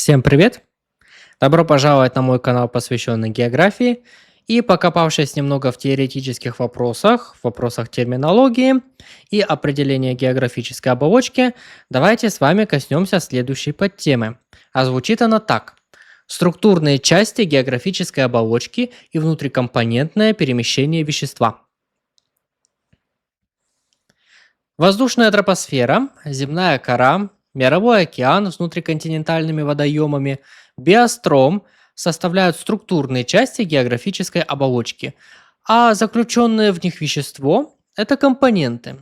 Всем привет! Добро пожаловать на мой канал, посвященный географии. И покопавшись немного в теоретических вопросах, в вопросах терминологии и определения географической оболочки, давайте с вами коснемся следующей подтемы. А звучит она так. Структурные части географической оболочки и внутрикомпонентное перемещение вещества. Воздушная тропосфера, земная кора, мировой океан с внутриконтинентальными водоемами, биостром составляют структурные части географической оболочки, а заключенное в них вещество – это компоненты.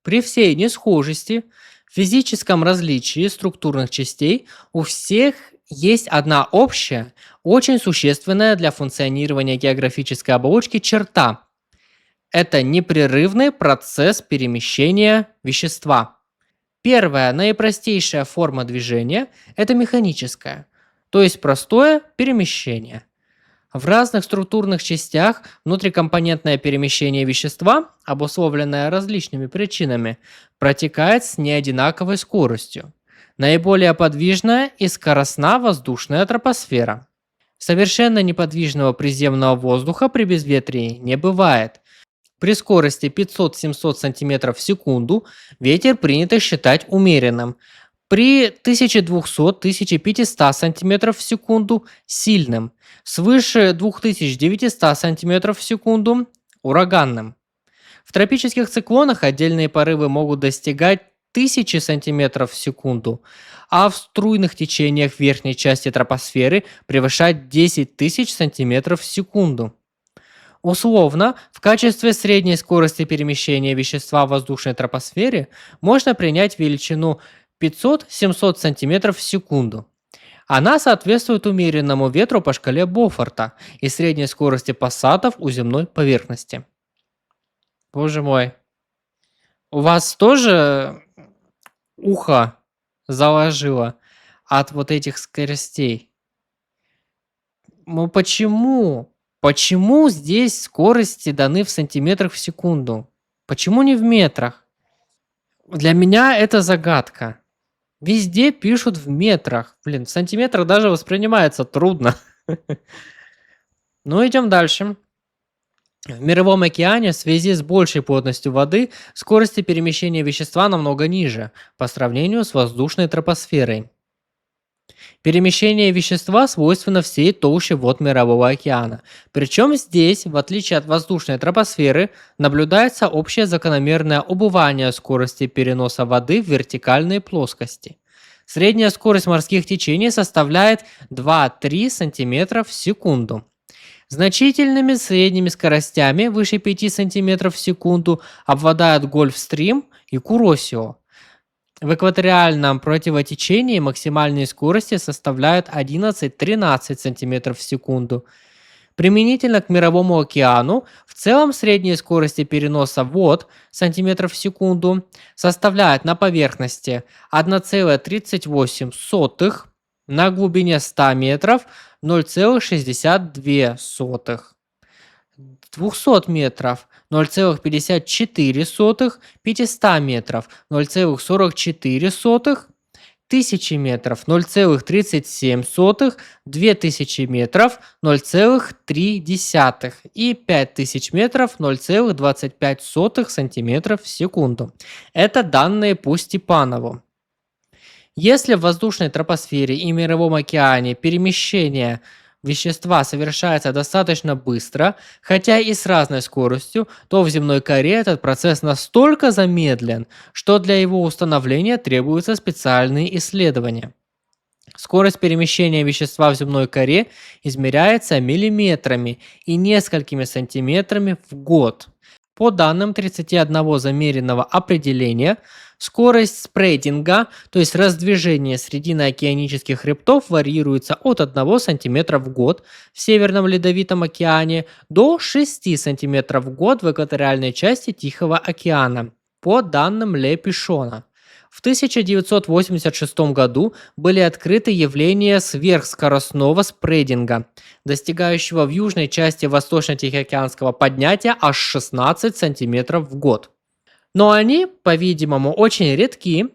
При всей несхожести, физическом различии структурных частей у всех есть одна общая, очень существенная для функционирования географической оболочки черта – это непрерывный процесс перемещения вещества. Первая, наипростейшая форма движения – это механическая, то есть простое перемещение. В разных структурных частях внутрикомпонентное перемещение вещества, обусловленное различными причинами, протекает с неодинаковой скоростью. Наиболее подвижная и скоростна воздушная тропосфера. Совершенно неподвижного приземного воздуха при безветрии не бывает. При скорости 500-700 см в секунду ветер принято считать умеренным. При 1200-1500 см в секунду – сильным. Свыше 2900 см в секунду – ураганным. В тропических циклонах отдельные порывы могут достигать 1000 см в секунду, а в струйных течениях верхней части тропосферы превышать 10 тысяч см в секунду. Условно, в качестве средней скорости перемещения вещества в воздушной тропосфере можно принять величину 500-700 см в секунду. Она соответствует умеренному ветру по шкале Бофорта и средней скорости пассатов у земной поверхности. Боже мой, у вас тоже ухо заложило от вот этих скоростей? Ну почему? Почему здесь скорости даны в сантиметрах в секунду? Почему не в метрах? Для меня это загадка. Везде пишут в метрах. Блин, в сантиметрах даже воспринимается трудно. Ну, идем дальше. В мировом океане в связи с большей плотностью воды скорости перемещения вещества намного ниже по сравнению с воздушной тропосферой. Перемещение вещества свойственно всей толще вод Мирового океана. Причем здесь, в отличие от воздушной тропосферы, наблюдается общее закономерное убывание скорости переноса воды в вертикальные плоскости. Средняя скорость морских течений составляет 2-3 см в секунду. Значительными средними скоростями выше 5 см в секунду обладают Гольфстрим и Куросио. В экваториальном противотечении максимальные скорости составляют 11-13 см в секунду. Применительно к Мировому океану, в целом средние скорости переноса вод сантиметров в секунду составляют на поверхности 1,38, на глубине 100 метров 0,62, 200 метров 0,54, 500 метров 0,44, 1000 метров 0,37, 2000 метров 0,3 и 5000 метров 0,25 сантиметров в секунду. Это данные по Степанову. Если в воздушной тропосфере и Мировом океане перемещение вещества совершается достаточно быстро, хотя и с разной скоростью, то в земной коре этот процесс настолько замедлен, что для его установления требуются специальные исследования. Скорость перемещения вещества в земной коре измеряется миллиметрами и несколькими сантиметрами в год. По данным 31 замеренного определения, скорость спрединга, то есть раздвижение срединно-океанических хребтов, варьируется от 1 см в год в Северном Ледовитом океане до 6 см в год в экваториальной части Тихого океана, по данным Ле Пишона. В 1986 году были открыты явления сверхскоростного спрединга, достигающего в южной части Восточно-Тихоокеанского поднятия аж 16 см в год. Но они, по-видимому, очень редки,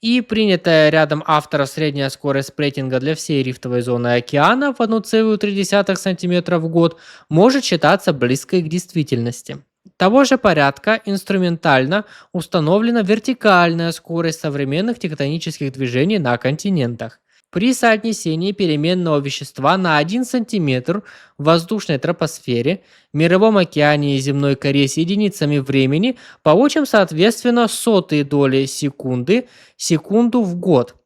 И принятая рядом авторов средняя скорость сплеттинга для всей рифтовой зоны океана в 1,3 см в год может считаться близкой к действительности. Того же порядка инструментально установлена вертикальная скорость современных тектонических движений на континентах. При соотнесении переменного вещества на 1 см в воздушной тропосфере, мировом океане и земной коре с единицами времени получим соответственно сотые доли секунды, секунду в год.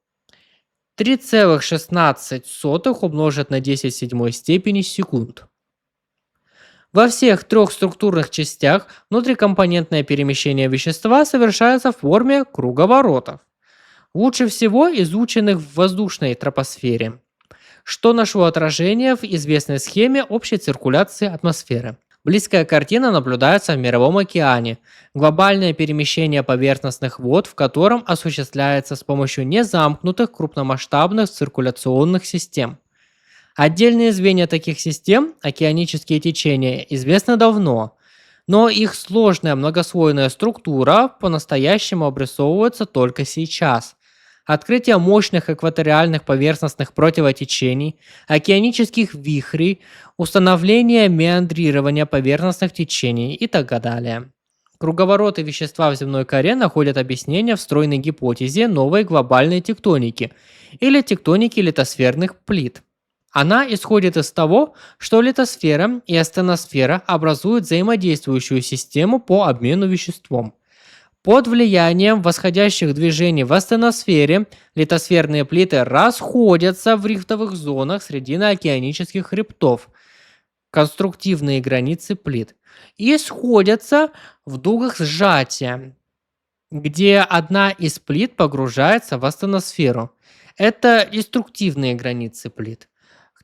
3,16 умножить на 10 в седьмой степени секунд. Во всех трех структурных частях внутрикомпонентное перемещение вещества совершается в форме круговоротов, лучше всего изученных в воздушной тропосфере, что нашло отражение в известной схеме общей циркуляции атмосферы. Близкая картина наблюдается в Мировом океане. Глобальное перемещение поверхностных вод, в котором осуществляется с помощью незамкнутых крупномасштабных циркуляционных систем. Отдельные звенья таких систем, океанические течения, известны давно, но их сложная многослойная структура по-настоящему обрисовывается только сейчас. Открытие мощных экваториальных поверхностных противотечений, океанических вихрей, установление меандрирования поверхностных течений и так далее. Круговороты вещества в земной коре находят объяснение в стройной гипотезе новой глобальной тектоники или тектоники литосферных плит. Она исходит из того, что литосфера и астеносфера образуют взаимодействующую систему по обмену веществом. Под влиянием восходящих движений в астеносфере литосферные плиты расходятся в рифтовых зонах срединно-океанических хребтов, конструктивные границы плит, и сходятся в дугах сжатия, где одна из плит погружается в астеносферу. Это деструктивные границы плит.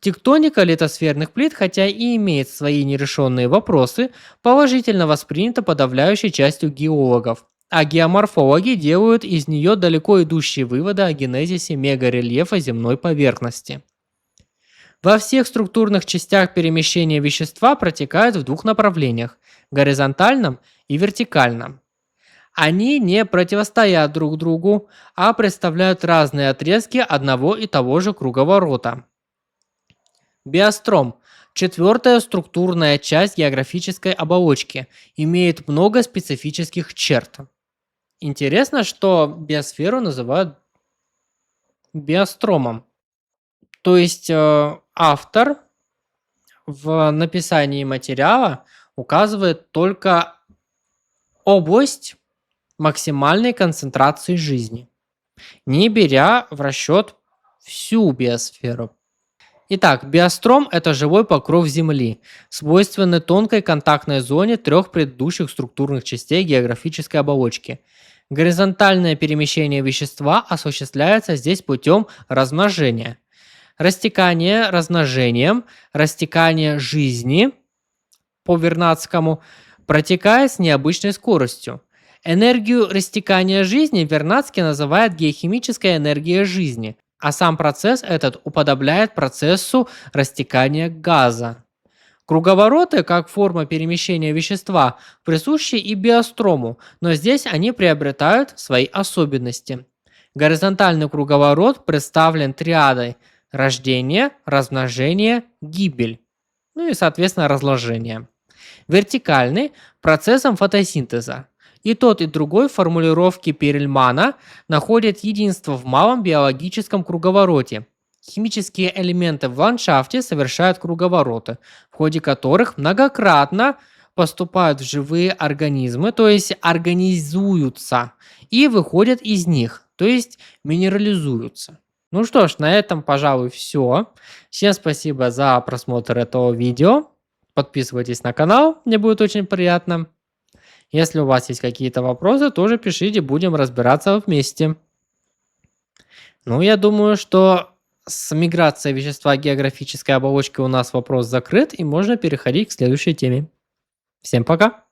Тектоника литосферных плит, хотя и имеет свои нерешенные вопросы, положительно воспринята подавляющей частью геологов, а геоморфологи делают из нее далеко идущие выводы о генезисе мегарельефа земной поверхности. Во всех структурных частях перемещения вещества протекают в двух направлениях – горизонтальном и вертикальном. Они не противостоят друг другу, а представляют разные отрезки одного и того же круговорота. Биостром – четвертая структурная часть географической оболочки, имеет много специфических черт. Интересно, что биосферу называют биостромом. То есть автор в написании материала указывает только область максимальной концентрации жизни, не беря в расчет всю биосферу. Итак, биостром – это живой покров Земли, свойственный тонкой контактной зоне трех предыдущих структурных частей географической оболочки. Горизонтальное перемещение вещества осуществляется здесь путем размножения. Растекание размножением, растекание жизни по Вернадскому протекает с необычной скоростью. Энергию растекания жизни Вернадский называет геохимической энергией жизни, а сам процесс этот уподобляет процессу растекания газа. Круговороты, как форма перемещения вещества, присущи и биострому, но здесь они приобретают свои особенности. Горизонтальный круговорот представлен триадой рождение, размножение, гибель, ну и, соответственно, разложение. Вертикальный – процессом фотосинтеза. И тот, и другой в формулировке Перельмана находят единство в малом биологическом круговороте. Химические элементы в ландшафте совершают круговороты, в ходе которых многократно поступают в живые организмы, то есть организуются, и выходят из них, то есть минерализуются. Ну что ж, на этом, пожалуй, все. Всем спасибо за просмотр этого видео. Подписывайтесь на канал, мне будет очень приятно. Если у вас есть какие-то вопросы, тоже пишите, будем разбираться вместе. Ну, я думаю, что с миграцией вещества географической оболочки у нас вопрос закрыт, и можно переходить к следующей теме. Всем пока!